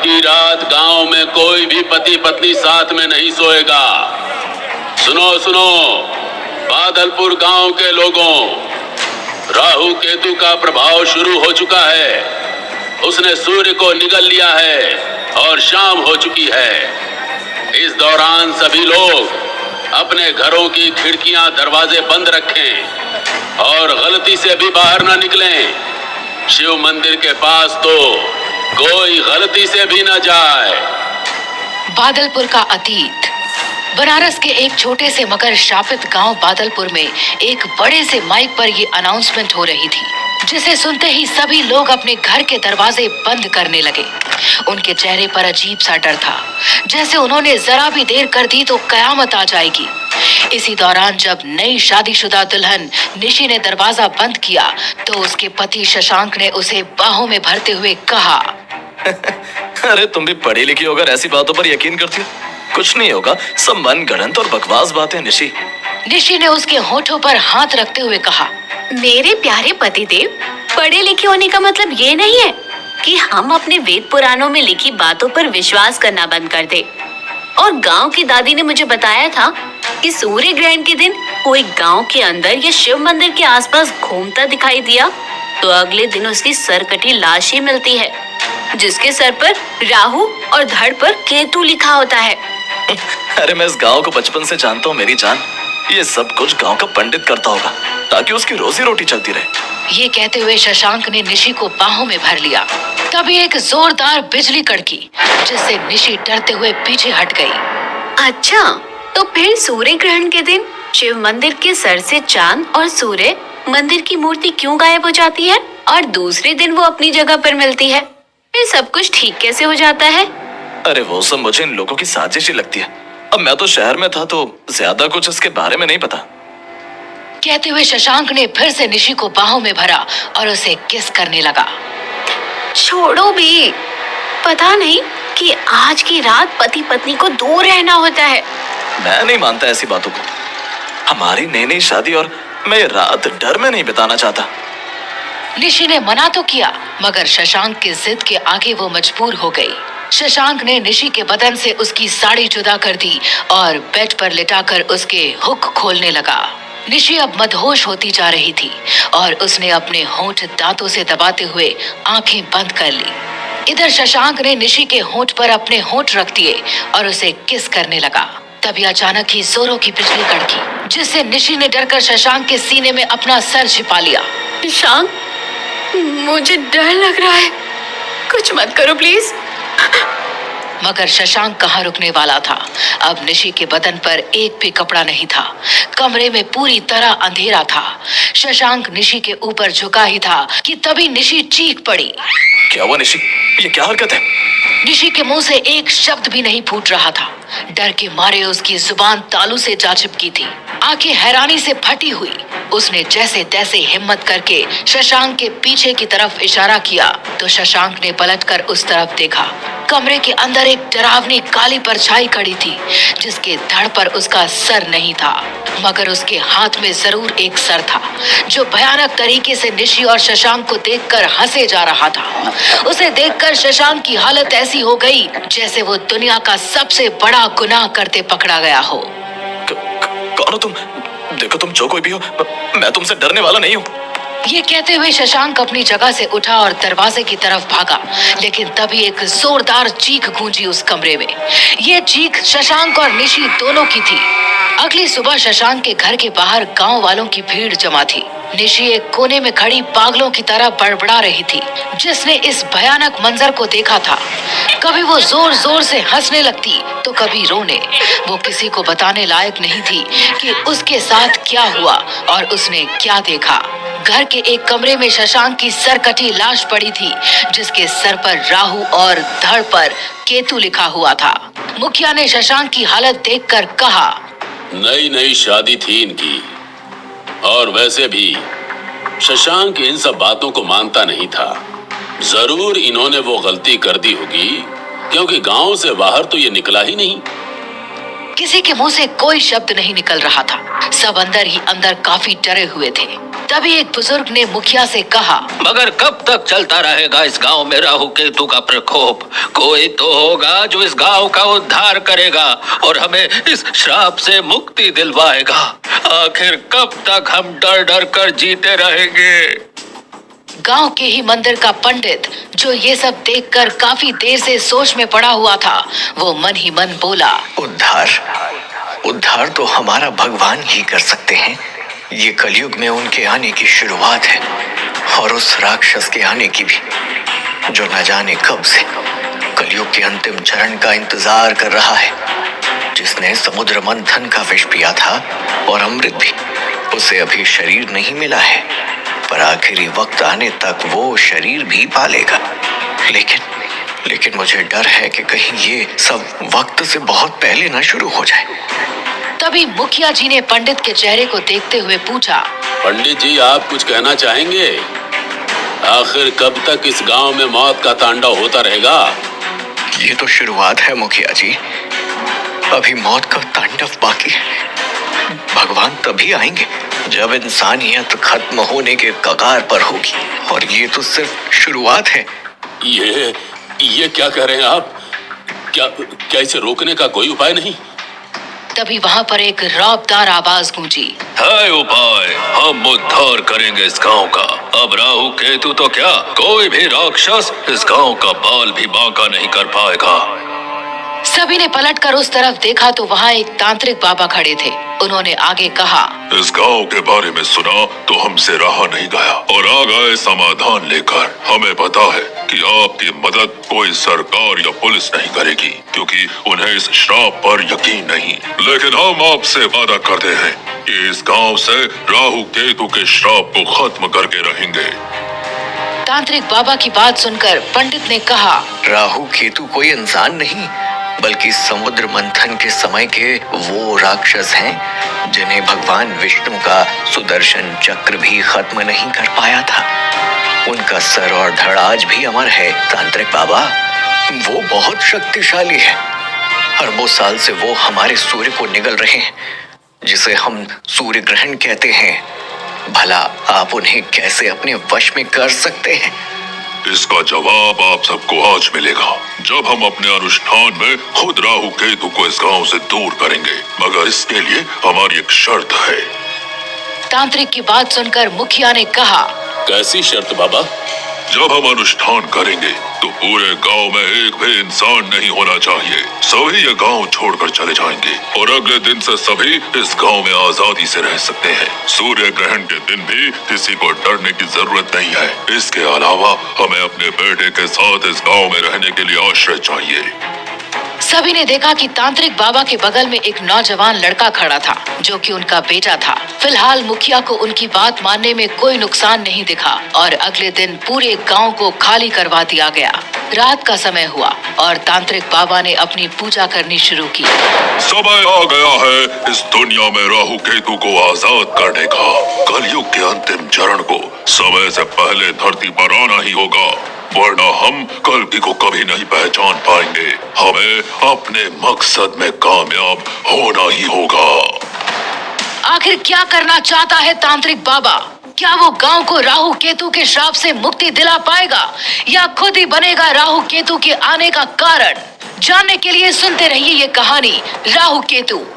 की रात गांव में कोई भी पति पत्नी साथ में नहीं सोएगा। सुनो सुनो बादलपुर गांव के लोगों, राहु केतु का प्रभाव शुरू हो चुका है। उसने सूर्य को निगल लिया है और शाम हो चुकी है। इस दौरान सभी लोग अपने घरों की खिड़कियां दरवाजे बंद रखें और गलती से भी बाहर ना निकलें। शिव मंदिर के पास तो कोई गलती से भी ना जाए। बादलपुर का अतीत। बनारस के एक छोटे से मगर शापित गांव बादलपुर में एक बड़े से माइक पर ये अनाउंसमेंट हो रही थी, जिसे सुनते ही सभी लोग अपने घर के दरवाजे बंद करने लगे। उनके चेहरे पर अजीब सा डर था, जैसे उन्होंने जरा भी देर कर दी तो कयामत आ जाएगी। इसी दौरान जब नई शादीशुदा दुल्हन निशी ने दरवाजा बंद किया तो उसके पति शशांक ने उसे बाहों में भरते हुए कहा, अरे तुम भी पढ़ी लिखी होकर ऐसी बातों पर यकीन करती हो? कुछ नहीं होगा, सब मन गढ़ंत और बकवास बातें। निशी ने उसके होठों पर हाथ रखते हुए कहा, मेरे प्यारे पतिदेव, पढ़े लिखे होने का मतलब ये नहीं है कि हम अपने वेद पुराणों में लिखी बातों पर विश्वास करना बंद कर दे। और गांव की दादी ने मुझे बताया था कि सूर्य ग्रहण के दिन कोई गांव के अंदर या शिव मंदिर के आसपास घूमता दिखाई दिया तो अगले दिन उसकी सरकटी लाश ही मिलती है, जिसके सर पर राहु और धड़ पर केतु लिखा होता है। अरे मैं इस गांव को बचपन से जानता हूँ मेरी जान। ये सब कुछ गांव का पंडित करता होगा ताकि उसकी रोजी रोटी चलती रहे। ये कहते हुए शशांक ने निशी को बाहों में भर लिया। तभी एक जोरदार बिजली कड़की, जिससे निशी डरते हुए पीछे हट गई। अच्छा, तो फिर सूर्य ग्रहण के दिन शिव मंदिर के सर से चांद और सूर्य मंदिर की मूर्ति क्यों गायब हो जाती है और दूसरे दिन वो अपनी जगह पर मिलती है? फिर सब कुछ ठीक कैसे हो जाता है? अरे वो सब मुझे इन लोगों की साजिश ही लगती है। अब मैं तो शहर में था तो ज्यादा कुछ इसके बारे में नहीं पता। कहते हुए शशांक ने फिर से निशी को बाहों में भरा और उसे किस करने लगा। छोड़ो भी, पता नहीं कि आज की रात पति पत्नी को दूर रहना होता है। मैं नहीं मानता ऐसी बातों को। हमारी नई नई शादी और मैं ये रात डर में नहीं बिताना चाहता। निशी ने मना तो किया, मगर शशांक की जिद के आगे वो मजबूर हो गई। शशांक ने निशी के बदन से उसकी साड़ी जुदा कर दी और बेड पर लिटाकर उसके हुक खोलने लगा। निशी अब मदहोश होती जा रही थी और उसने अपने होंठ दांतों से दबाते हुए आंखें बंद कर ली। इधर शशांक ने निशी के होंठ पर अपने होंठ रख दिए और उसे किस करने लगा। तभी अचानक ही जोरों की बिजली कड़की, जिससे निशी ने डरकर शशांक के सीने में अपना सर छिपा लिया। शशांक, मुझे डर लग रहा है, कुछ मत करो प्लीज। मगर शशांक कहाँ रुकने वाला था। अब निशी के बदन पर एक भी कपड़ा नहीं था। कमरे में पूरी तरह अंधेरा था। शशांक निशी के ऊपर झुका ही था कि तभी निशी चीख पड़ी। क्या हुआ निशी? ये क्या हरकत है? निशी के मुंह से एक शब्द भी नहीं फूट रहा था। डर के मारे उसकी जुबान तालू से जा चिपकी थी। आंखें हैरानी से फटी हुई। उसने जैसे तैसे हिम्मत करके शशांक के पीछे की तरफ इशारा किया तो शशांक ने पलटकर उस तरफ देखा। कमरे के अंदर एक डरावनी काली परछाई खड़ी थी, जिसके धड़ पर उसका सर नहीं था, मगर उसके हाथ में जरूर एक सर था, जो भयानक तरीके से निशी और शशांक को देखकर हंसे जा रहा था। उसे देखकर शशांक की हालत ऐसी हो गई जैसे वो दुनिया का सबसे बड़ा गुनाह करते पकड़ा गया हो। कौन हो तुम? देखो तुम जो कोई भी हो, मैं तुमसे डरने वाला नहीं हूँ। ये कहते हुए शशांक अपनी जगह से उठा और दरवाजे की तरफ भागा, लेकिन तभी एक जोरदार चीख गूंजी उस कमरे में। ये चीख शशांक और निशी दोनों की थी। अगली सुबह शशांक के घर के बाहर गांव वालों की भीड़ जमा थी। निशी एक कोने में खड़ी पागलों की तरह बड़बड़ा रही थी, जिसने इस भयानक मंजर को देखा था। कभी वो जोर जोर से हंसने लगती तो कभी रोने। वो किसी को बताने लायक नहीं थी कि उसके साथ क्या हुआ और उसने क्या देखा। घर के एक कमरे में शशांक की सरकटी लाश पड़ी थी, जिसके सर पर राहु और धड़ पर केतु लिखा हुआ था। मुखिया ने शशांक की हालत देखकर कहा, नई नई शादी थी इनकी, और वैसे भी शशांक इन सब बातों को मानता नहीं था। जरूर इन्होंने वो गलती कर दी होगी, क्योंकि गांव से बाहर तो ये निकला ही नहीं। किसी के मुंह से कोई शब्द नहीं निकल रहा था। सब अंदर ही अंदर काफी डरे हुए थे। तभी एक बुजुर्ग ने मुखिया से कहा, मगर कब तक चलता रहेगा इस गांव में राहु केतु का प्रकोप? कोई तो होगा जो इस गांव का उद्धार करेगा और हमें इस श्राप से मुक्ति दिलवाएगा। आखिर कब तक हम डर डर कर जीते रहेंगे? गांव के ही मंदिर का पंडित, जो ये सब देखकर काफी देर से सोच में पड़ा हुआ था, वो मन ही मन बोला, उद्धार तो हमारा भगवान ही कर सकते हैं। ये कलयुग में उनके आने की शुरुआत है और उस राक्षस के आने की भी, जो न जाने कब से कलयुग के अंतिम चरण का इंतजार कर रहा है। जिसने समुद्र मंथन का विष पिया था और अमृत भी, उसे अभी शरीर नहीं मिला है, पर आखिरी वक्त आने तक वो शरीर भी पालेगा। लेकिन मुझे डर है कि कहीं ये सब वक्त से बहुत पहले न शुरू हो जाए। तभी मुखिया जी ने पंडित के चेहरे को देखते हुए पूछा, पंडित जी, आप कुछ कहना चाहेंगे? आखिर कब तक इस गांव में मौत का तांडव होता रहेगा? ये तो शुरुआत है मुखिया जी, अभी मौत का तांडव बाकी है। भगवान तभी आएंगे जब इंसानियत खत्म होने के कगार पर होगी, और ये तो सिर्फ शुरुआत है। ये क्या कह रहे हैं आप? क्या इसे रोकने का कोई उपाय नहीं? तभी वहाँ पर एक रौबदार आवाज गूंजी, है उपाय, हम उद्धार करेंगे इस गांव का। अब राहु केतु तो क्या, कोई भी राक्षस इस गांव का बाल भी बांका नहीं कर पाएगा। सभी ने पलटकर उस तरफ देखा तो वहाँ एक तांत्रिक बाबा खड़े थे। उन्होंने आगे कहा, इस गांव के बारे में सुना तो हमसे रहा नहीं गया और आ गए समाधान लेकर। हमें पता है कि आपकी मदद कोई सरकार या पुलिस नहीं करेगी, क्योंकि उन्हें इस श्राप पर यकीन नहीं। लेकिन हम आपसे वादा करते हैं कि इस गांव से राहु केतु के श्राप को खत्म करके रहेंगे। तांत्रिक बाबा की बात सुनकर पंडित ने कहा, राहु केतु कोई इंसान नहीं, बल्कि समुद्र मंथन के समय के वो राक्षस हैं जिन्हें भगवान विष्णु का सुदर्शन चक्र भी खत्म नहीं कर पाया था। उनका सर और धड़ आज भी अमर है। तांत्रिक बाबा, वो बहुत शक्तिशाली है। अरबों साल से वो हमारे सूर्य को निगल रहे हैं, जिसे हम सूर्य ग्रहण कहते हैं। भला आप उन्हें कैसे अपने वश में कर सकते हैं? इसका जवाब आप सबको आज मिलेगा, जब हम अपने अनुष्ठान में खुद राहु केतु को इस गांव से दूर करेंगे। मगर इसके लिए हमारी एक शर्त है। तांत्रिक की बात सुनकर मुखिया ने कहा, कैसी शर्त बाबा? जब हम अनुष्ठान करेंगे तो पूरे गांव में एक भी इंसान नहीं होना चाहिए। सभी ये गांव छोड़कर चले जाएंगे और अगले दिन से सभी इस गांव में आजादी से रह सकते हैं। सूर्य ग्रहण के दिन भी किसी को डरने की जरूरत नहीं है। इसके अलावा हमें अपने बेटे के साथ इस गांव में रहने के लिए आश्रय चाहिए। सभी ने देखा कि तांत्रिक बाबा के बगल में एक नौजवान लड़का खड़ा था, जो कि उनका बेटा था। फिलहाल मुखिया को उनकी बात मानने में कोई नुकसान नहीं दिखा और अगले दिन पूरे गांव को खाली करवा दिया गया। रात का समय हुआ और तांत्रिक बाबा ने अपनी पूजा करनी शुरू की। समय आ गया है इस दुनिया में राहु केतु को आजाद करने का। कलयुग के अंतिम चरण को समय से पहले धरती पर आना ही होगा, वरना हम कल्कि को कभी नहीं पहचान पाएंगे। हमें अपने मकसद में कामयाब होना ही होगा। आखिर क्या करना चाहता है तांत्रिक बाबा? क्या वो गांव को राहु केतु के श्राप से मुक्ति दिला पाएगा या खुद ही बनेगा राहु केतु के आने का कारण? जानने के लिए सुनते रहिए ये कहानी राहु केतु।